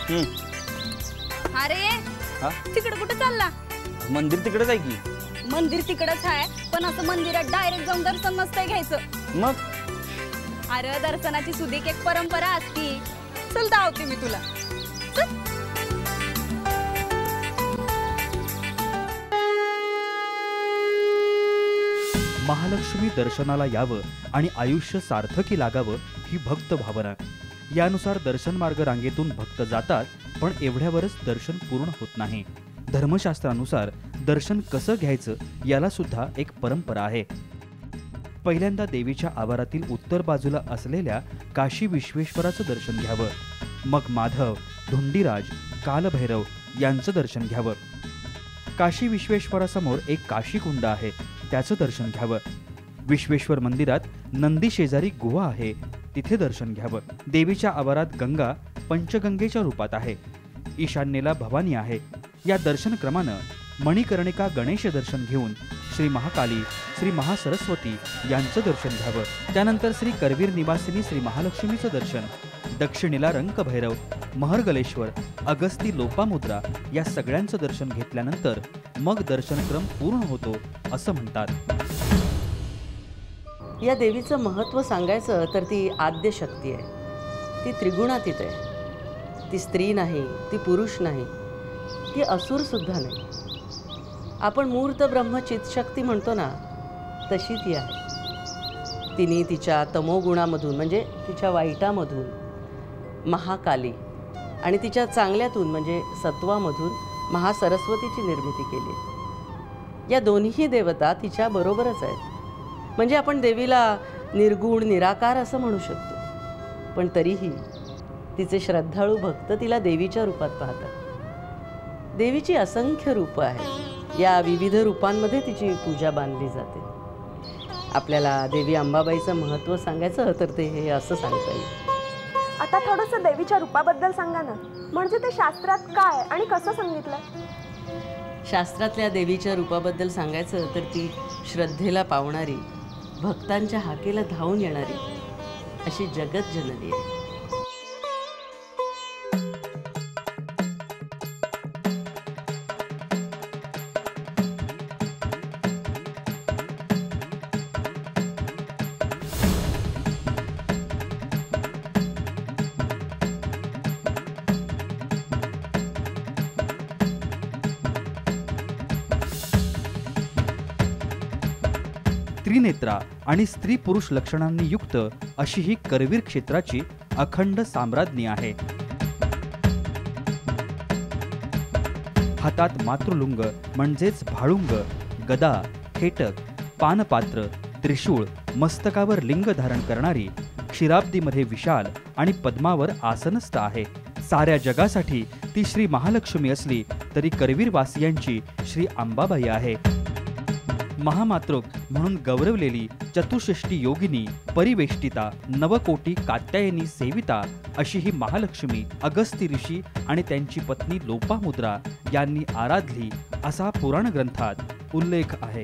अरे हा? तिकडे कुठे चालला? मंदिर तिकडेच आहे की. मंदिर तिकडच आहे, पण असं मंदिरात डायरेक्ट जाऊन दर्शन नसतंय घ्यायचं. मग अरे दर्शनाची सुदीक एक परंपरा असती. चल धावते मी तुला. चल. महालक्ष्मी दर्शनाला यावं आणि आयुष्य सार्थकी लागावं ही भक्त भावना. यानुसार दर्शन मार्ग रांगेतून भक्त जातात, पण एवढ्यावरच दर्शन पूर्ण होत नाही. धर्मशास्त्रानुसार दर्शन कसं घ्यायचं याला सुद्धा एक परंपरा आहे. पहिल्यांदा देवीच्या आवारातील उत्तर बाजूला असलेल्या काशी विश्वेश्वराचं दर्शन घ्यावं. मग माधव, धुंडीराज, कालभैरव यांचं दर्शन घ्यावं. काशी विश्वेश्वरासमोर एक काशी कुंड आहे, त्याचं दर्शन घ्यावं. विश्वेश्वर मंदिरात नंदी शेजारी गुहा आहे, तिथे दर्शन घ्यावं. देवीच्या आवारात गंगा पंचगंगेच्या रूपात आहे. ईशान्येला भवानी आहे. या दर्शन क्रमानं मणिकर्णिका गणेश दर्शन घेऊन श्री महाकाली, श्री महासरस्वती यांचं दर्शन घ्यावं. त्यानंतर श्री करवीर निवासिनी श्री महालक्ष्मीचं दर्शन, दक्षिणेला रंकभैरव, महर्गलेश्वर, अगस्ती लोपामुद्रा या सगळ्यांचं दर्शन घेतल्यानंतर मग दर्शनक्रम पूर्ण होतो असं म्हणतात. या देवीचं महत्त्व सांगायचं तर ती आद्य शक्ती आहे. ती त्रिगुणातीत आहे. ती स्त्री नाही, ती पुरुष नाही, ती असुर सुद्धा नाही. आपण मूर्त ब्रह्म चित्शक्ती म्हणतो ना, तशी ती आहे. तिने तिच्या तमोगुणामधून म्हणजे तिच्या वाईटामधून महाकाली आणि तिच्या चांगल्यातून म्हणजे सत्वामधून महासरस्वतीची निर्मिती केली. या दोन्ही देवता तिच्या बरोबरच आहेत. म्हणजे आपण देवीला निर्गुण निराकार असं म्हणू शकतो. पण तरीही तिचे श्रद्धाळू भक्त तिला देवीच्या रूपात पाहतात. देवीची असंख्य रूपं आहेत. या विविध रूपांमध्ये तिची पूजा बांधली जाते. आपल्याला देवी अंबाबाईचं महत्त्व सांगायचं तर ते हे असं सांगता येईल. आता थोडंसं देवीच्या रूपाबद्दल सांगा ना, म्हणजे ते शास्त्रात काय आणि कसं सांगितलं? शास्त्रातल्या देवीच्या रूपाबद्दल सांगायचं तर ती श्रद्धेला पावणारी, भक्तांच्या हाकेला धावून येणारी अशी जगत जननी आहे. त्रिनेत्रा आणि स्त्री पुरुष लक्षणांनी युक्त अशी ही करवीर क्षेत्राची अखंड साम्राज्ञी आहे. हातात मातृलुंग म्हणजेच भाळुंग, गदा, खेटक, पानपात्र, त्रिशूळ, मस्तकावर लिंग धारण करणारी, क्षीराब्दीमध्ये विशाल आणि पद्मावर आसनस्थ आहे. साऱ्या जगासाठी ती श्री महालक्ष्मी असली तरी करवीरवासियांची श्री अंबाबाई आहे. महामातृक म्हणून गौरवलेली चतुष्षष्टी योगिनी, परिवेष्टिता, नवकोटी कात्यायनी सेविता अशी ही महालक्ष्मी अगस्ती ऋषी आणि त्यांची पत्नी लोपामुद्रा यांनी आराधली असा पुराण ग्रंथात उल्लेख आहे.